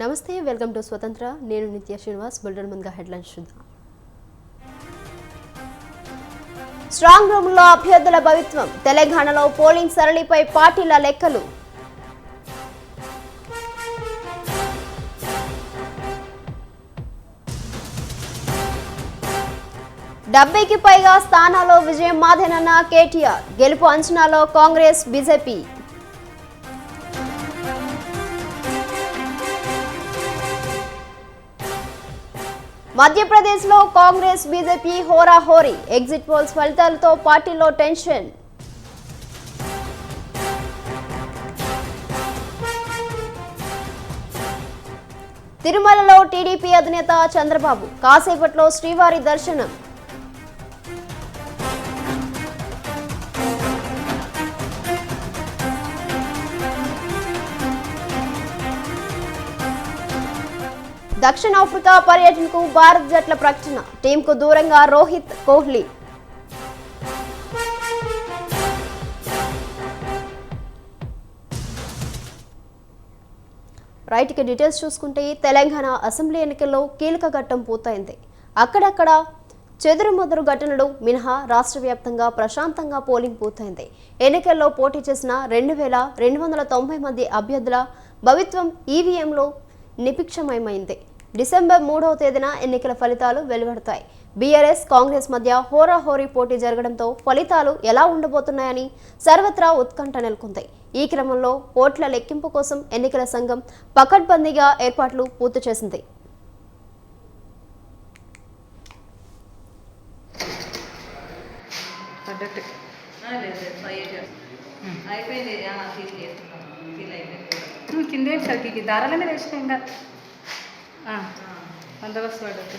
నమస్తే, welcome to స్వతంత్ర. నేను నిత్య శ్రీనివాస్. బులెటిన్ ముందుగా హెడ్లైన్స్ చూద్దాం. స్ట్రాంగ్ రూమ్లో అభ్యర్థుల భవిత్వం. తెలంగాణలో పోలింగ్ సరళిపై పార్టీల లెక్కలు. డెబ్బైకి పైగా స్థానాల్లో విజయం మాదేనన్న కేటీఆర్. గెలుపు అంచనాలో కాంగ్రెస్, బీజేపీ. మధ్యప్రదేశ్లో కాంగ్రెస్, బీజేపీ హోరాహోరీ. ఎగ్జిట్ పోల్స్ ఫలితాలతో పార్టీలో టెన్షన్. తిరుమలలో టీడీపీ అధినేత చంద్రబాబు. కాసేపట్లో శ్రీవారి దర్శనం. దక్షిణాఫ్రికా పర్యటనకు భారత జట్ల ప్రకటన. టీంకు దూరంగా రోహిత్, కోహ్లీ. రైట్కి డీటెయిల్స్ చూసుకుంటే తెలంగాణ అసెంబ్లీ ఎన్నికల్లో కీలక ఘట్టం పూర్తయింది. అక్కడక్కడ చెదురుమదురు ఘటనలు మినహా రాష్ట్ర వ్యాప్తంగా ప్రశాంతంగా పోలింగ్ పూర్తయింది. ఎన్నికల్లో పోటీ చేసిన 2290 మంది అభ్యర్థుల భవిత్వం ఈవీఎంలో నిపిక్షమయమైంది. డిసెంబర్ 3వ తేదీన ఎన్నికల ఫలితాలు వెలువడతాయి. బీఆర్ఎస్, కాంగ్రెస్ మధ్య హోరాహోరీ పోటీ జరగడంతో ఫలితాలు ఎలా ఉండబోతున్నాయని సర్వత్రా ఉత్కంఠ నెలకొంది. ఈ క్రమంలో ఓట్ల లెక్కింపు కోసం ఎన్నికల సంఘం పకడ్బందీగా ఏర్పాట్లు పూర్తి చేసింది. కిందే సరికి దారాలనే వేసిన ఇంకా బందోబస్తు పడ్డట్టు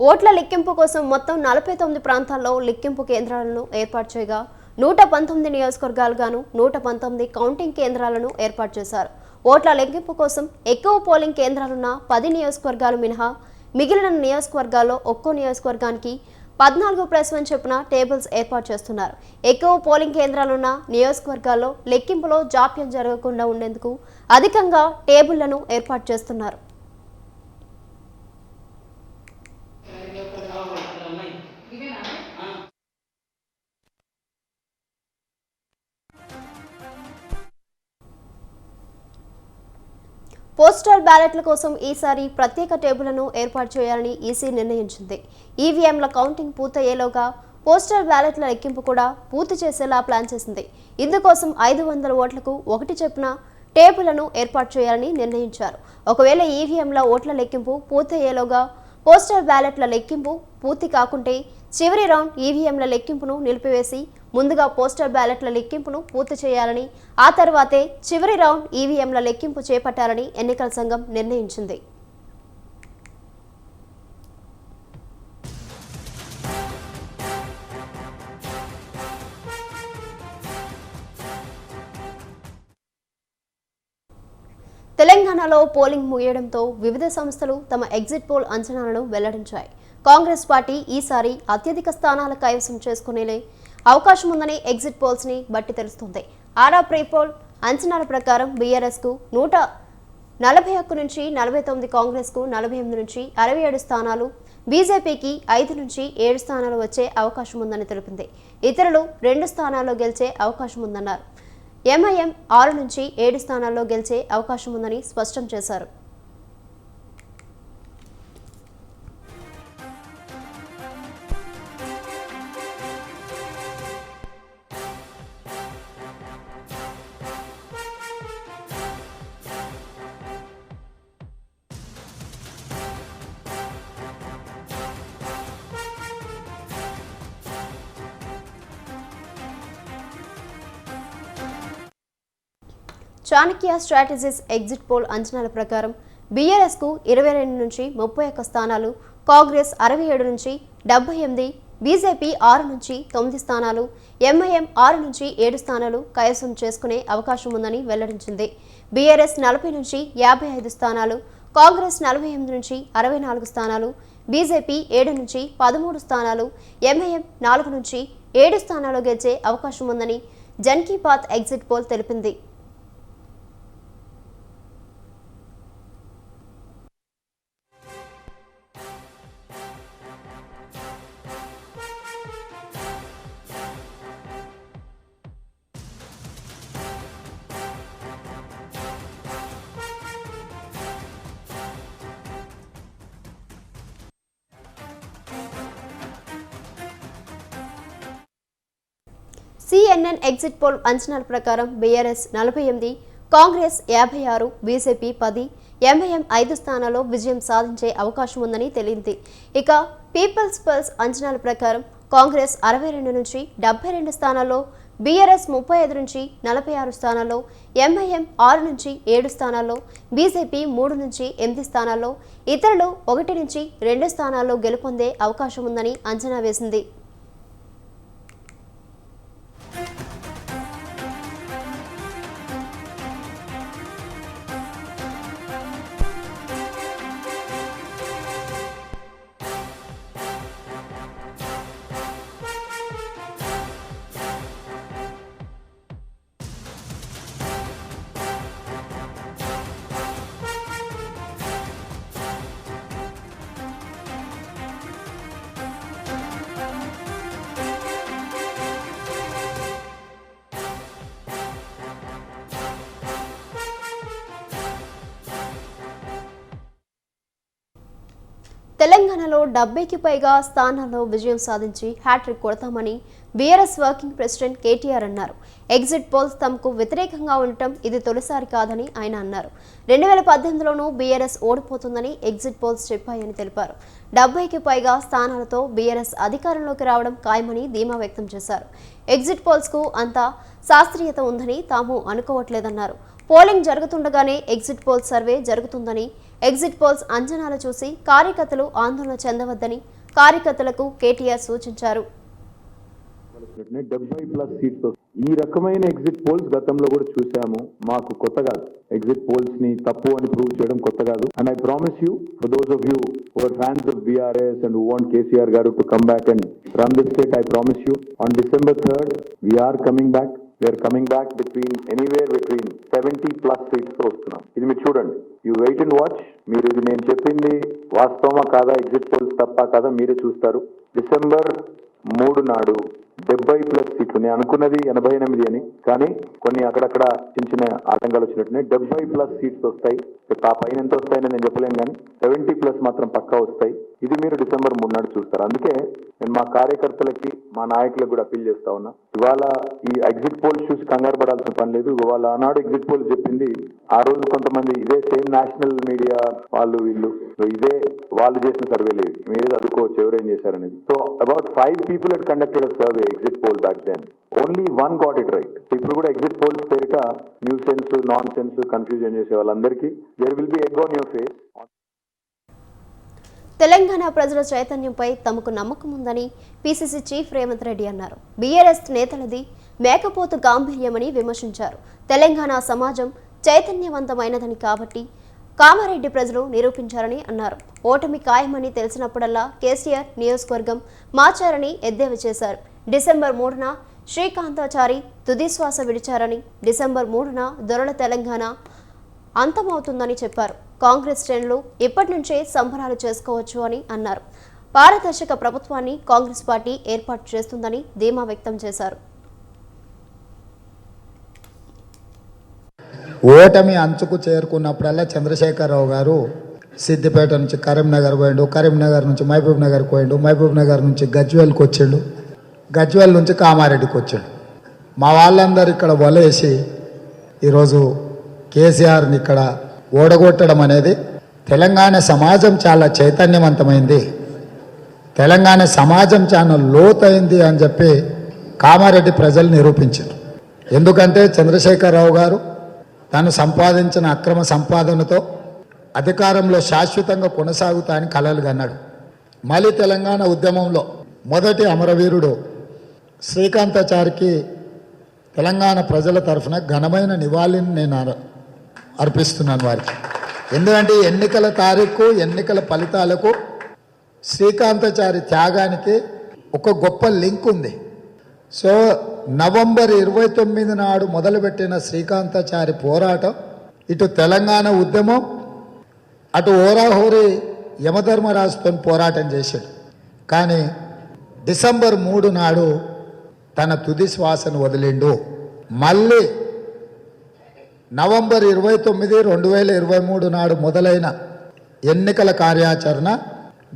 ఓట్ల లెక్కింపు కోసం మొత్తం 49 ప్రాంతాల్లో లెక్కింపు కేంద్రాలను ఏర్పాటు చేయగా 119 నియోజకవర్గాలుగాను 119 కౌంటింగ్ కేంద్రాలను ఏర్పాటు చేశారు. ఓట్ల లెక్కింపు కోసం ఎక్కువ పోలింగ్ కేంద్రాలున్న 10 నియోజకవర్గాలు మినహా మిగిలిన నియోజకవర్గాల్లో ఒక్కో నియోజకవర్గానికి 14+1 చొప్పున టేబుల్స్ ఏర్పాటు చేస్తున్నారు. ఎక్కువ పోలింగ్ కేంద్రాలున్న నియోజకవర్గాల్లో లెక్కింపులో జాప్యం జరగకుండా ఉండేందుకు అధికంగా టేబుళ్లను ఏర్పాటు చేస్తున్నారు. పోస్టల్ బ్యాలెట్ల కోసం ఈసారి ప్రత్యేక టేబుల్లను ఏర్పాటు చేయాలని ఈసీ నిర్ణయించింది. ఈవీఎంల కౌంటింగ్ పూర్తయ్యేలోగా పోస్టల్ బ్యాలెట్ల లెక్కింపు కూడా పూర్తి చేసేలా ప్లాన్ చేసింది. ఇందుకోసం 500 ఓట్లకు 1 చొప్పున టేబుల్లను ఏర్పాటు చేయాలని నిర్ణయించారు. ఒకవేళ ఈవీఎంల ఓట్ల లెక్కింపు పూర్తయ్యేలోగా పోస్టల్ బ్యాలెట్ల లెక్కింపు పూర్తి కాకుంటే చివరి రౌండ్ ఈవీఎంల లెక్కింపును నిలిపివేసి ముందుగా పోస్టల్ బ్యాలెట్ల లెక్కింపును పూర్తి చేయాలని, ఆ తర్వాతే చివరి రౌండ్ ఈవీఎంల లెక్కింపు చేపట్టాలని ఎన్నికల సంఘం నిర్ణయించింది. తెలంగాణలో పోలింగ్ ముగియడంతో వివిధ సంస్థలు తమ ఎగ్జిట్ పోల్ అంచనాలను వెల్లడించాయి. కాంగ్రెస్ పార్టీ ఈసారి అత్యధిక స్థానాల కైవసం చేసుకునే అవకాశం ఉందని ఎగ్జిట్ పోల్స్ ని బట్టి తెలుస్తుంది. ఆరా ప్రీపోల్ అంచనాల ప్రకారం బీఆర్ఎస్ కు 141 నుంచి 49, కాంగ్రెస్ కు 48 నుంచి 67 స్థానాలు, బీజేపీకి 5 నుంచి 7 స్థానాలు వచ్చే అవకాశం ఉందని తెలిపింది. ఇతరులు 2 స్థానాల్లో గెలిచే అవకాశం ఉందన్నారు. ఎంఐఎం 6 నుంచి 7 స్థానాల్లో గెలిచే అవకాశం ఉందని స్పష్టం చేశారు. చాణక్య స్ట్రాటజీస్ ఎగ్జిట్ పోల్ అంచనాల ప్రకారం బీఆర్ఎస్ కు 22 నుంచి 31 స్థానాలు, కాంగ్రెస్ 67 నుంచి 78, బీజేపీ 6 నుంచి 9 స్థానాలు, ఎంఐఎం 6 నుంచి 7 స్థానాలు కైవసం చేసుకునే అవకాశం ఉందని వెల్లడించింది. బీఆర్ఎస్ 40 నుంచి 55 స్థానాలు, కాంగ్రెస్ 48 నుంచి 64 స్థానాలు, బీజేపీ 7 నుంచి 13 స్థానాలు, ఎంఐఎం 4 నుంచి 7 స్థానాలు గెలిచే అవకాశం ఉందని జన్ కీ బాత్ ఎగ్జిట్ పోల్ తెలిపింది. CNN ఎగ్జిట్ పోల్ అంచనాల ప్రకారం బీఆర్ఎస్ 48, కాంగ్రెస్ 56, బీజేపీ 10, ఎంఐఎం 5 స్థానాల్లో విజయం సాధించే అవకాశం ఉందని తెలిపింది. ఇక పీపుల్స్ పల్స్ అంచనాల ప్రకారం కాంగ్రెస్ 62 నుంచి 72 స్థానాల్లో, బీఆర్ఎస్ 35 నుంచి 46 స్థానాల్లో, ఎంఐఎం 6 నుంచి 7 స్థానాల్లో, బీజేపీ 3 నుంచి 8 స్థానాల్లో, ఇతరులు 1 నుంచి 2 స్థానాల్లో గెలుపొందే అవకాశం ఉందని అంచనా వేసింది. తెలంగాణలో 70కి పైగా స్థానాల్లో విజయం సాధించి హ్యాట్రిక్ కొడతామని బీఆర్ఎస్ వర్కింగ్ ప్రెసిడెంట్ కేటీఆర్ అన్నారు. ఎగ్జిట్ పోల్స్ తమకు వ్యతిరేకంగా ఉండటం ఇది తొలిసారి కాదని ఆయన అన్నారు. 2018లోనూ బీఆర్ఎస్ ఓడిపోతుందని ఎగ్జిట్ పోల్స్ చెప్పాయని తెలిపారు. 70కి పైగా స్థానాలతో బీఆర్ఎస్ అధికారంలోకి రావడం ఖాయమని ధీమా వ్యక్తం చేశారు. ఎగ్జిట్ పోల్స్కు అంత శాస్త్రీయత ఉందని తాము అనుకోవట్లేదన్నారు. పోలింగ్ జరుగుతుండగానే ఎగ్జిట్ పోల్స్ సర్వే జరుగుతుందని, ఎగ్జిట్ పోల్స్ అంచనాలు చూసి కార్యకర్తలు ఆందోళన చెందవద్దని కార్యకర్తలకు కేటీఆర్ సూచించారు. 70+ సీట్స్ ఈ రకమైన ఎగ్జిట్ పోల్స్ గతంలో కూడా చూసాము. మాకు కొత్త కాదు. ఎగ్జిట్ పోల్స్ ని తప్పు అని ప్రూవ్ చేయడం కొత్త కాదు. And I promise you, for those of you who are fans of BRS and who want KCR గారు to come back and run this state, I promise you on December 3rd we are coming back. We are coming back anywhere between 70+ seats తో వస్తున్నాం. ఇది మీరు చూడండి. You wait and watch. మీరు ఇది నేను చెప్పింది వాస్తవమా కాదా, ఎగ్జిట్ పోల్స్ తప్ప కాదా మీరే చూస్తారు. December 3 నాడు 70+ సీట్లు. నేను అనుకున్నది 88 అని, కానీ కొన్ని అక్కడక్కడ చిన్న చిన్న ఆటంకాలు వచ్చినట్టున్నాయి. 70+ సీట్స్ వస్తాయి. ఆ పైన ఎంత వస్తాయని నేను చెప్పలేను, కానీ 70+ మాత్రం పక్కా వస్తాయి. ఇది మీరు December 3 నాడు చూస్తారు. అందుకే నేను మా కార్యకర్తలకి, మా నాయకులకు కూడా అప్పీల్ చేస్తా ఉన్నా. ఇవాళ ఈ ఎగ్జిట్ పోల్స్ చూసి కంగారు పడాల్సిన పని లేదు. ఇవాళ ఆనాడు ఎగ్జిట్ పోల్స్ చెప్పింది, ఆ రోజు కొంతమంది ఇదే సేమ్ నేషనల్ మీడియా వీళ్ళు ఇదే వాళ్ళు చేసిన సర్వేలు ఇవి. మీరే చదువుకోవచ్చు ఎవరేం చేశారనేది. So about 5 people had conducted a survey exit poll back then. Only one got it right. ఇప్పుడు కూడా ఎగ్జిట్ పోల్స్ పేరిట new sense, non sense confusion చేసే వాళ్ళందరికీ there will be egg on your face. Telangana ప్రజల చైతన్యంపై తమకు నమ్మకం ఉందని పీసీసీ చీఫ్ రేవంత్ రెడ్డి అన్నారు. బీఆర్ఎస్ నేతలది మేకపోతు గాంభీర్యమని విమర్శించారు. తెలంగాణ సమాజం చైతన్యవంతమైనదని కాబట్టి కామారెడ్డి ప్రజలు నిరూపించారని అన్నారు. ఓటమి ఖాయమని తెలిసినప్పుడల్లా కేసీఆర్ నియోజకవర్గం మార్చారని ఎద్దేవా చేశారు. December 3న శ్రీకాంతాచారి తుదిశ్వాస విడిచారని, December 3న దొరల తెలంగాణ అంతమవుతుందని చెప్పారు. కాంగ్రెస్ శ్రేణులు ఇప్పటి నుంచే సంబరాలు చేసుకోవచ్చు అని అన్నారు. పారదర్శక ప్రభుత్వాన్ని కాంగ్రెస్ పార్టీ ఏర్పాటు చేస్తుందని ధీమా వ్యక్తం చేశారు. ఓటమి అంచుకు చేరుకున్నప్పుడల్లా చంద్రశేఖరరావు గారు సిద్దిపేట నుంచి కరీంనగర్ పోయిండు, కరీంనగర్ నుంచి మహబూబ్ నగర్ పోయిండు, మహబూబ్ నగర్ నుంచి గజ్వేల్కి వచ్చిండు, గజ్వేల్ నుంచి కామారెడ్డికి వచ్చాడు. మా వాళ్ళందరూ ఇక్కడ వలేసి ఈరోజు కేసీఆర్ని ఇక్కడ ఓడగొట్టడం అనేది, తెలంగాణ సమాజం చాలా చైతన్యవంతమైంది, తెలంగాణ సమాజం చాలా లోతైంది అని చెప్పి కామారెడ్డి ప్రజలు నిరూపించారు. ఎందుకంటే చంద్రశేఖరరావు గారు తాను సంపాదించిన అక్రమ సంపాదనతో అధికారంలో శాశ్వతంగా కొనసాగుతా అని కలలు కన్నాడు. మళ్ళీ తెలంగాణ ఉద్యమంలో మొదటి అమరవీరుడు శ్రీకాంతాచారికి తెలంగాణ ప్రజల తరఫున ఘనమైన నివాళిని నేను అర్పిస్తున్నాను వారికి. ఎందుకంటే ఎన్నికల తారీఖు ఎన్నికల ఫలితాలకు శ్రీకాంతాచారి త్యాగానికి ఒక గొప్ప లింక్ ఉంది. సో నవంబర్ 29 నాడు మొదలుపెట్టిన శ్రీకాంతాచారి పోరాటం ఇటు తెలంగాణ ఉద్యమం అటు ఓరాహోరి యమధర్మరాజుతో పోరాటం చేశాడు. కానీ డిసెంబర్ 3 నాడు తన తుది శ్వాసను వదిలిండు. మళ్ళీ నవంబర్ 29, 2023 నాడు మొదలైన ఎన్నికల కార్యాచరణ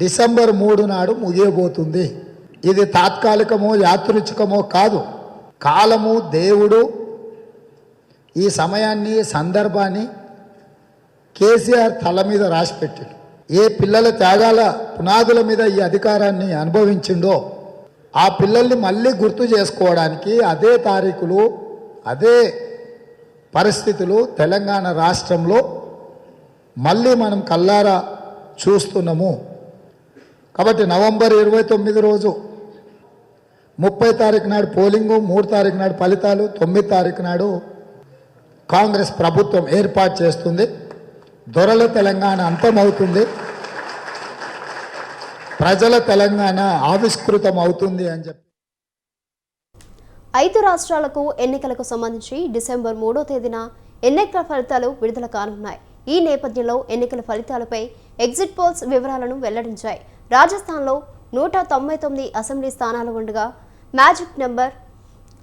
డిసెంబర్ 3 నాడు ముగియబోతుంది. ఇది తాత్కాలికమో యాదృచ్ఛికమో కాదు. కాలము దేవుడు ఈ సమయాన్ని సందర్భాన్ని కేసీఆర్ తల మీద రాసిపెట్టాడు. ఏ పిల్లల త్యాగాల పునాదుల మీద ఈ అధికారాన్ని అనుభవించిండో ఆ పిల్లల్ని మళ్ళీ గుర్తు చేసుకోవడానికి అదే తారీఖులు అదే పరిస్థితులు తెలంగాణ రాష్ట్రంలో మళ్ళీ మనం కల్లారా చూస్తున్నాము. కాబట్టి నవంబర్ 29 రోజు 30 తారీఖు నాడు పోలింగు, 3 తారీఖు నాడు ఫలితాలు, 9 తారీఖు నాడు కాంగ్రెస్ ప్రభుత్వం ఏర్పాటు చేస్తుంది. దొరల తెలంగాణ అంతమవుతుంది, ప్రజల తెలంగాణ ఆవిష్కృతం అవుతుంది అని చెప్పి 5 రాష్ట్రాలకు ఎన్నికలకు సంబంధించి డిసెంబర్ 3వ తేదీన ఎన్నికల ఫలితాలు విడుదల కానున్నాయి. ఈ నేపథ్యంలో ఎన్నికల ఫలితాలపై ఎగ్జిట్ పోల్స్ వివరాలను వెల్లడించాయి. రాజస్థాన్లో 199 అసెంబ్లీ స్థానాలు ఉండగా మ్యాజిక్ నెంబర్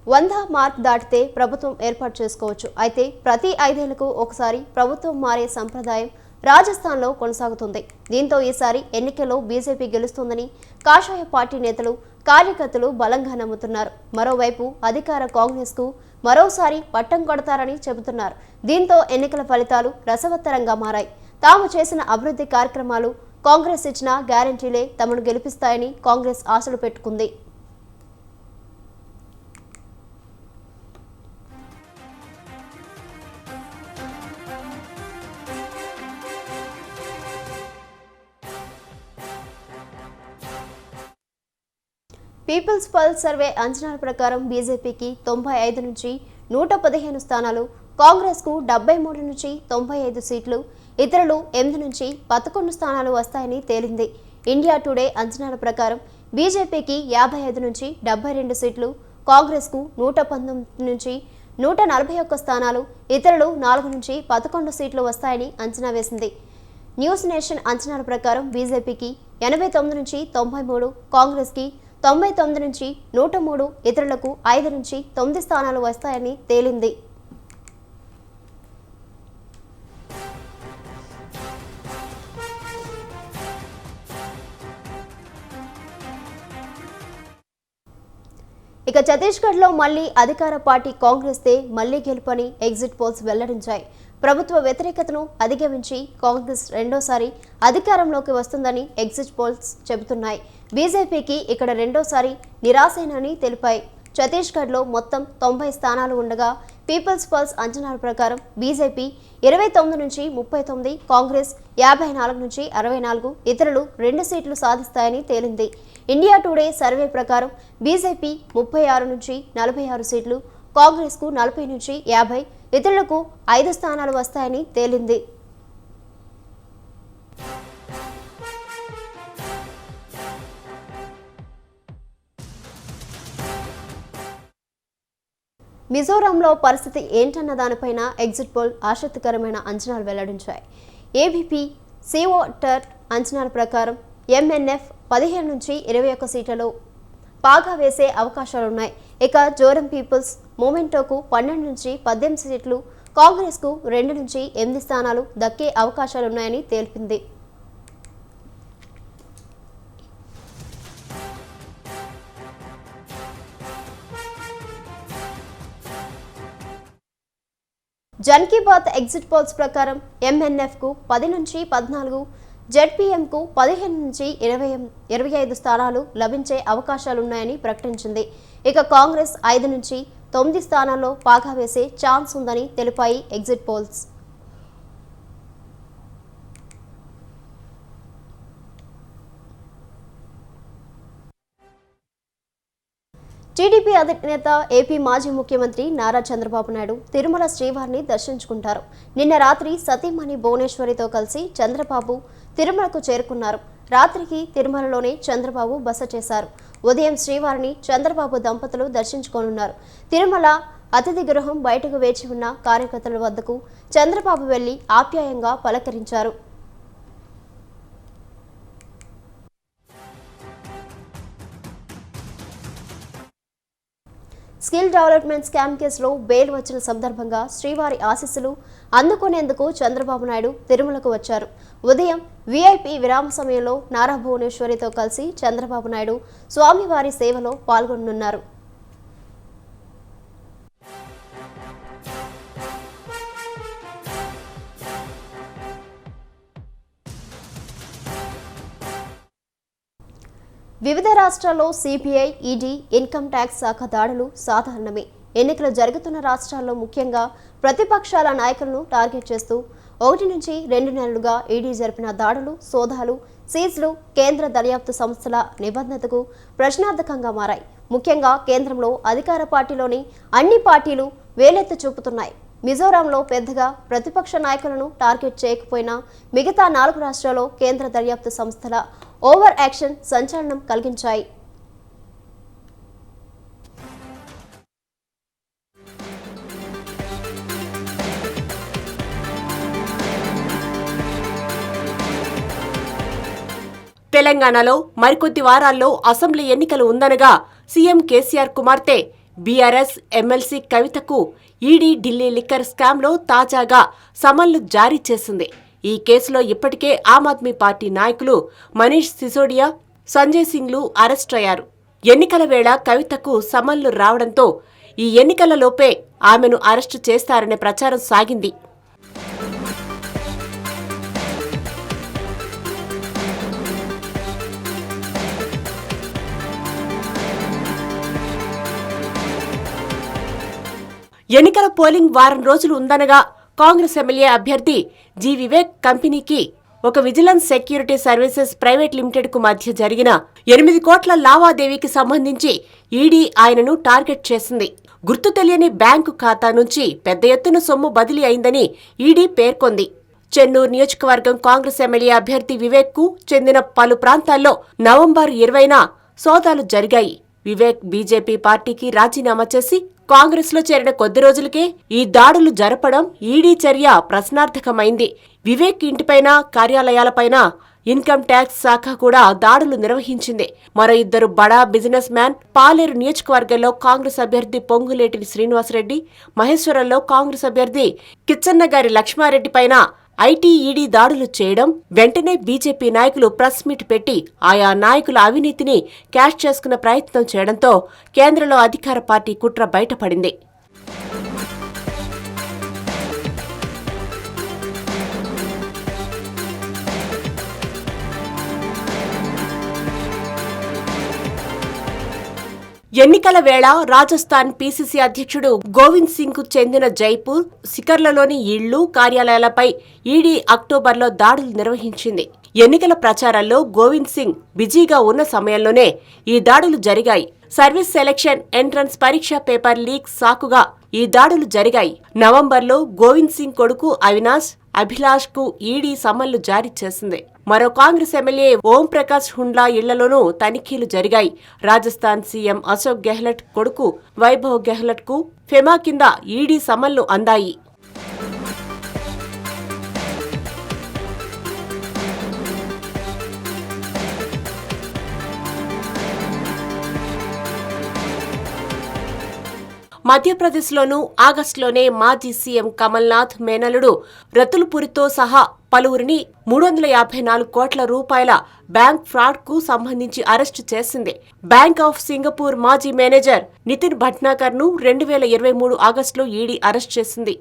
100 మార్క్ దాటితే ప్రభుత్వం ఏర్పాటు చేసుకోవచ్చు. అయితే ప్రతి 5 ఏళ్లకు ఒకసారి ప్రభుత్వం మారే సంప్రదాయం రాజస్థాన్లో కొనసాగుతుంది. దీంతో ఈసారి ఎన్నికల్లో బీజేపీ గెలుస్తుందని కాషాయ పార్టీ నేతలు, కార్యకర్తలు బలంగా నమ్ముతున్నారు. మరోవైపు అధికార కాంగ్రెస్కు మరోసారి పట్టం కొడతారని చెబుతున్నారు. దీంతో ఎన్నికల ఫలితాలు రసవత్తరంగా మారాయి. తాము చేసిన అభివృద్ధి కార్యక్రమాలు, కాంగ్రెస్ ఇచ్చిన గ్యారంటీలే తమను గెలిపిస్తాయని కాంగ్రెస్ ఆశలు పెట్టుకుంది. పీపుల్స్ పల్స్ సర్వే అంచనాల ప్రకారం బీజేపీకి 95 నుంచి 115 స్థానాలు, కాంగ్రెస్కు 73 నుంచి 95 సీట్లు, ఇతరులు 8 నుంచి 11 స్థానాలు వస్తాయని తేలింది. ఇండియా టుడే అంచనాల ప్రకారం బీజేపీకి 55 నుంచి 72 సీట్లు, కాంగ్రెస్కు 119 నుంచి 141 స్థానాలు, ఇతరులు 4 నుంచి 11 సీట్లు వస్తాయని అంచనా వేసింది. న్యూస్ నేషన్ అంచనాల ప్రకారం బీజేపీకి 89 నుంచి 93, కాంగ్రెస్కి 99 నుంచి 103, ఇతరులకు 5 నుంచి 9 స్థానాలు వస్తాయని తేలింది. ఇక ఛత్తీస్గఢ్లో మళ్లీ అధికార పార్టీ కాంగ్రెస్దే మళ్లీ గెలుపని ఎగ్జిట్ పోల్స్ వెల్లడించాయి. ప్రభుత్వ వ్యతిరేకతను అధిగమించి కాంగ్రెస్ రెండోసారి అధికారంలోకి వస్తుందని ఎగ్జిట్ పోల్స్ చెబుతున్నాయి. బీజేపీకి ఇక్కడ రెండోసారి నిరాశేనని తెలిపాయి. ఛత్తీస్గఢ్లో మొత్తం 90 స్థానాలు ఉండగా పీపుల్స్ పల్స్ అంచనాల ప్రకారం బీజేపీ 29 నుంచి 39, కాంగ్రెస్ 54 నుంచి 64, ఇతరులు 2 సీట్లు సాధిస్తాయని తేలింది. ఇండియా టుడే సర్వే ప్రకారం బీజేపీ 36 నుంచి 46 సీట్లు, కాంగ్రెస్కు 40 నుంచి 50, ఇతరులకు 5 స్థానాలు వస్తాయని తేలింది. మిజోరాంలో పరిస్థితి ఏంటన్న దానిపైన ఎగ్జిట్ పోల్ ఆసక్తికరమైన అంచనాలు వెల్లడించాయి. ఏబీపీ సీవోటర్ అంచనాల ప్రకారం ఎంఎన్ఎఫ్ 15 నుంచి 21 సీట్లలో పాగా వేసే అవకాశాలున్నాయి. ఇక జోరం పీపుల్స్ మూమెంటోకు 12 నుంచి 18 సీట్లు, కాంగ్రెస్కు 2 నుంచి 8 స్థానాలు దక్కే అవకాశాలున్నాయని తెలిపింది. జన్ కీ బాత్ ఎగ్జిట్ పోల్స్ ప్రకారం ఎంఎన్ఎఫ్కు 10 నుంచి 14, జెడ్పీఎంకు 15 నుంచి 25 స్థానాలు లభించే అవకాశాలున్నాయని ప్రకటించింది. ఇక కాంగ్రెస్ 5 నుంచి 9 స్థానాల్లో పాగా వేసే ఛాన్స్ ఉందని తెలిపాయి ఎగ్జిట్ పోల్స్. టీడీపీ అధినేత ఏపీ మాజీ ముఖ్యమంత్రి నారా చంద్రబాబు నాయుడు తిరుమల శ్రీవారిని దర్శించుకుంటారు. నిన్న రాత్రి సతీమణి భువనేశ్వరితో కలిసి చంద్రబాబు తిరుమలకు చేరుకున్నారు. రాత్రికి తిరుమలలోనే చంద్రబాబు బస చేశారు. ఉదయం శ్రీవారిని చంద్రబాబు దంపతులు దర్శించుకోనున్నారు. తిరుమల అతిథి గృహం బయటకు వేచి ఉన్న కార్యకర్తల వద్దకు చంద్రబాబు వెళ్లి ఆప్యాయంగా పలకరించారు. స్కిల్ డెవలప్మెంట్ స్కామ్ కేసులో బెయిల్ వచ్చిన సందర్భంగా శ్రీవారి ఆశీస్సులు అందుకునేందుకు చంద్రబాబు నాయుడు తిరుమలకు వచ్చారు. ఉదయం వీఐపీ విరామ సమయంలో నారా భువనేశ్వరితో కలిసి చంద్రబాబు నాయుడు స్వామివారి సేవలో పాల్గొనున్నారు. వివిధ రాష్ట్రాల్లో సిబిఐ, ఈడీ, ఇన్కమ్ ట్యాక్స్ శాఖ దాడులు సాధారణమే. ఎన్నికలు జరుగుతున్న రాష్ట్రాల్లో ముఖ్యంగా ప్రతిపక్షాల నాయకులను టార్గెట్ చేస్తూ 1 నుంచి 2 నెలలుగా ఈడీ జరిపిన దాడులు, సోదాలు, సీజ్లు కేంద్ర దర్యాప్తు సంస్థల నిబద్ధతకు ప్రశ్నార్థకంగా మారాయి. ముఖ్యంగా కేంద్రంలో అధికార పార్టీలోని అన్ని పార్టీలు వేలెత్తి చూపుతున్నాయి. మిజోరాంలో పెద్దగా ప్రతిపక్ష నాయకులను టార్గెట్ చేయకపోయినా మిగతా 4 రాష్ట్రాల్లో కేంద్ర దర్యాప్తు సంస్థల ఓవర్ యాక్షన్ సంచలనం కలిగించాయి. తెలంగాణలో మరికొద్ది వారాల్లో అసెంబ్లీ ఎన్నికలు ఉందనగా సీఎం కేసీఆర్ కుమార్తె బీఆర్ఎస్ ఎమ్మెల్సీ కవితకు ఈడీ ఢిల్లీ లిక్కర్ స్కామ్లో తాజాగా సమన్లు జారీ చేసింది. ఈ కేసులో ఇప్పటికే ఆమ్ ఆద్మీ పార్టీ నాయకులు మనీష్ సిసోడియా, సంజయ్ సింగ్లు అరెస్ట్ అయ్యారు. ఎన్నికల వేళ కవితకు సమన్లు రావడంతో ఈ ఎన్నికలలోపే ఆమెను అరెస్టు చేస్తారనే ప్రచారం సాగింది. ఎన్నికల పోలింగ్ వారం రోజులు ఉందనగా కాంగ్రెస్ ఎమ్మెల్యే అభ్యర్థి జి వివేక్ కంపెనీకి ఒక vigilance security services private limited కు మధ్య జరిగిన 8 కోట్ల లావాదేవీకి సంబంధించి ఈడీ ఆయనను టార్గెట్ చేసింది. గుర్తు తెలియని బ్యాంకు ఖాతా నుంచి పెద్ద ఎత్తున సొమ్ము బదిలీ అయిందని ఈడీ పేర్కొంది. చెన్నూరు నియోజకవర్గం కాంగ్రెస్ ఎమ్మెల్యే అభ్యర్థి వివేక్ కు చెందిన పలు ప్రాంతాల్లో నవంబర్ 20న సోదాలు జరిగాయి. వివేక్ బీజేపీ పార్టీకి రాజీనామా చేసి కాంగ్రెస్ లో చేరిన కొద్ది రోజులకే ఈ దాడులు జరపడం ఈడీ చర్య ప్రశ్నార్థకమైంది. వివేక్ ఇంటిపైన, కార్యాలయాలపైన ఇన్కమ్ ట్యాక్స్ శాఖ కూడా దాడులు నిర్వహించింది. మరో 2 బడా బిజినెస్ మ్యాన్ పాలేరు నియోజకవర్గంలో కాంగ్రెస్ అభ్యర్థి పొంగులేటి శ్రీనివాసరెడ్డి, మహేశ్వరంలో కాంగ్రెస్ అభ్యర్థి కిచ్చన్నగారి లక్ష్మారెడ్డి పైన ఐటీ, ఈడీ దాడులు చేయడం వెంటనే బీజేపీ నాయకులు ప్రెస్ మీట్ పెట్టి ఆయా నాయకుల అవినీతిని క్యాష్ చేసుకునే ప్రయత్నం చేయడంతో కేంద్రంలో అధికార పార్టీ కుట్ర బయటపడింది. ఎన్నికల వేళ రాజస్థాన్ పీసీసీ అధ్యక్షుడు గోవింద్ సింగ్ కు చెందిన జైపూర్, సికర్లలోని ఇళ్లు, కార్యాలయాలపై ఈడీ అక్టోబర్లో దాడులు నిర్వహించింది. ఎన్నికల ప్రచారాల్లో గోవింద్ సింగ్ బిజీగా ఉన్న సమయంలోనే ఈ దాడులు జరిగాయి. సర్వీస్ సెలక్షన్ ఎంట్రన్స్ పరీక్ష పేపర్ లీక్ సాకుగా ఈ దాడులు జరిగాయి. నవంబర్లో గోవింద్ సింగ్ కొడుకు అభిలాష్ కు ఈడీ సమన్లు జారీ చేసింది. మరో కాంగ్రెస్ ఎమ్మెల్యే ఓం ప్రకాష్ హుండ్లా ఇళ్లలోనూ తనిఖీలు జరిగాయి. రాజస్థాన్ సీఎం అశోక్ గెహ్లట్ కొడుకు వైభవ్ గెహ్లట్ కు ఫెమా కింద ఈడీ సమన్లు అందాయి. మధ్యప్రదేశ్లోనూ ఆగస్టులోనే మాజీ సీఎం కమల్నాథ్ మేనలుడు రతుల్పురితో సహా పలువురిని 354 కోట్ల రూపాయల బ్యాంక్ ఫ్రాడ్ కు సంబంధించి అరెస్టు చేసింది. బ్యాంక్ ఆఫ్ సింగపూర్ మాజీ మేనేజర్ నితిన్ భట్నాకర్ ను 2023 ఆగస్టులో ఈడీ అరెస్ట్ చేసింది.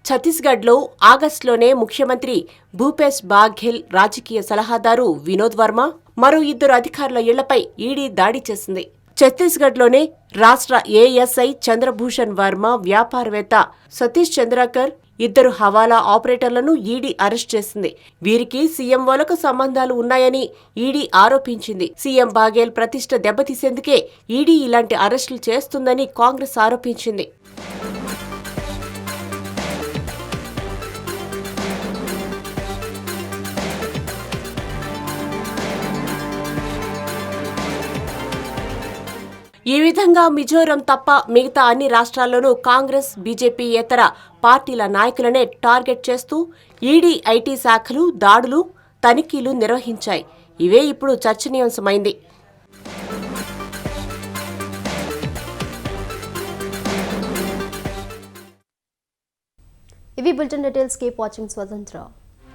ఛత్తీస్గఢ్లో ఆగస్టులోనే ముఖ్యమంత్రి భూపేష్ బాఘెల్, రాజకీయ సలహాదారు వినోద్ వర్మ, మరో 2 అధికారుల ఇళ్లపై ఈడీ దాడి చేసింది. ఛత్తీస్గఢ్లోనే రాష్ట్ర ఏఎస్ఐ చంద్రభూషణ్ వర్మ, వ్యాపారవేత్త సతీష్ చంద్రాకర్, ఇద్దరు హవాలా ఆపరేటర్లను ఈడీ అరెస్ట్ చేసింది. వీరికి సీఎంఓలకు సంబంధాలు ఉన్నాయని ఈడీ ఆరోపించింది. సీఎం బాఘేల్ ప్రతిష్ఠ దెబ్బతీసేందుకే ఈడీ ఇలాంటి అరెస్టులు చేస్తుందని కాంగ్రెస్ ఆరోపించింది. ఈ విధంగా మిజోరం తప్ప మిగతా అన్ని రాష్ట్రాల్లోనూ కాంగ్రెస్, బీజేపీయేతర పార్టీల నాయకులనే టార్గెట్ చేస్తూ ఈడీ, ఐటీ శాఖలు దాడులు, తనిఖీలు నిర్వహించాయి. ఇవే ఇప్పుడు చర్చనీయాంశమైంది. ఇవి బులెటిన్ డీటెయిల్స్. కీప్ వాచింగ్ స్వతంత్ర.